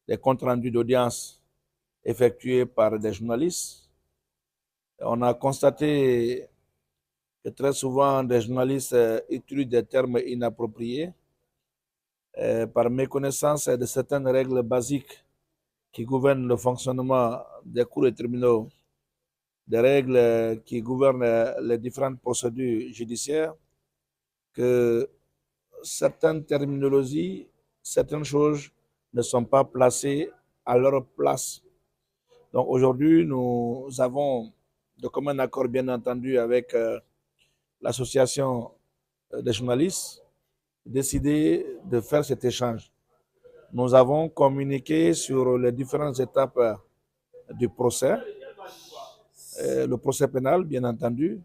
des comptes rendus d'audience effectués par des journalistes. On a constaté que très souvent des journalistes utilisent des termes inappropriés par méconnaissance de certaines règles basiques qui gouvernent le fonctionnement des cours et tribunaux, des règles qui gouvernent les différentes procédures judiciaires, que certaines terminologies, certaines choses ne sont pas placées à leur place. Donc aujourd'hui, nous avons, de commun accord bien entendu avec l'association des journalistes, décidé de faire cet échange. Nous avons communiqué sur les différentes étapes du procès, le procès pénal bien entendu.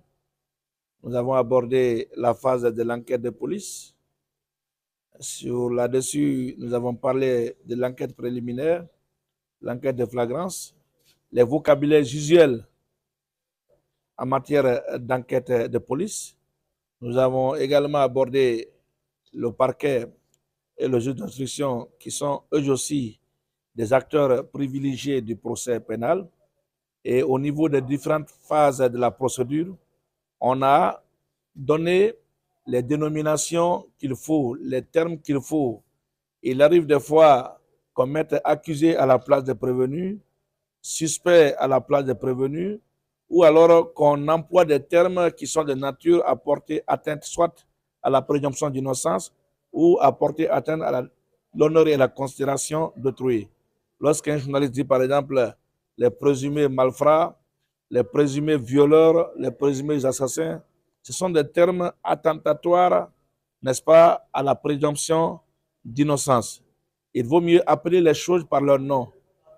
Nous avons abordé la phase de l'enquête de police. Là-dessus, nous avons parlé de l'enquête préliminaire, l'enquête de flagrance, les vocabulaires usuels en matière d'enquête de police. Nous avons également abordé le parquet et le juge d'instruction qui sont eux aussi des acteurs privilégiés du procès pénal. Et au niveau des différentes phases de la procédure, on a donné les dénominations qu'il faut, les termes qu'il faut. Il arrive des fois qu'on mette accusé à la place de prévenu, suspect à la place de prévenu, ou alors qu'on emploie des termes qui sont de nature à porter atteinte soit à la présomption d'innocence ou à porter atteinte à l'honneur et la considération d'autrui. Lorsqu'un journaliste dit par exemple les présumés malfrats, les présumés violeurs, les présumés assassins, ce sont des termes attentatoires, n'est-ce pas, à la présomption d'innocence. Il vaut mieux appeler les choses par leur nom.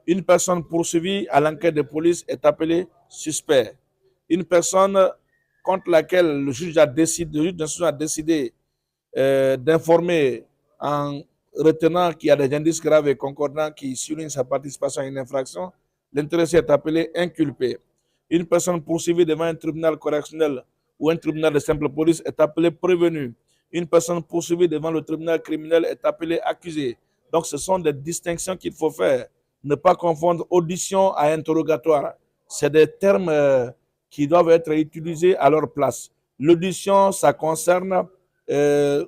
Une personne poursuivie à l'enquête de police est appelée suspect. Une personne contre laquelle le juge d'instruction a décidé d'informer en retenant qu'il y a des indices graves et concordants qui soulignent sa participation à une infraction, l'intéressé est appelé inculpé. Une personne poursuivie devant un tribunal correctionnel ou un tribunal de simple police est appelé prévenu. Une personne poursuivie devant le tribunal criminel est appelée accusé. Donc ce sont des distinctions qu'il faut faire. Ne pas confondre audition à interrogatoire. C'est des termes qui doivent être utilisés à leur place. L'audition, ça concerne le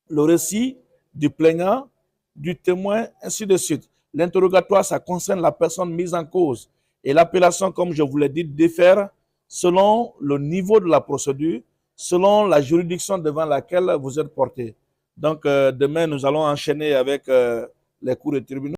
récit du plaignant, du témoin, ainsi de suite. L'interrogatoire, ça concerne la personne mise en cause. Et l'appellation, comme je vous l'ai dit, diffère selon le niveau de la procédure, selon la juridiction devant laquelle vous êtes porté. Donc, demain, nous allons enchaîner avec les cours de tribunaux.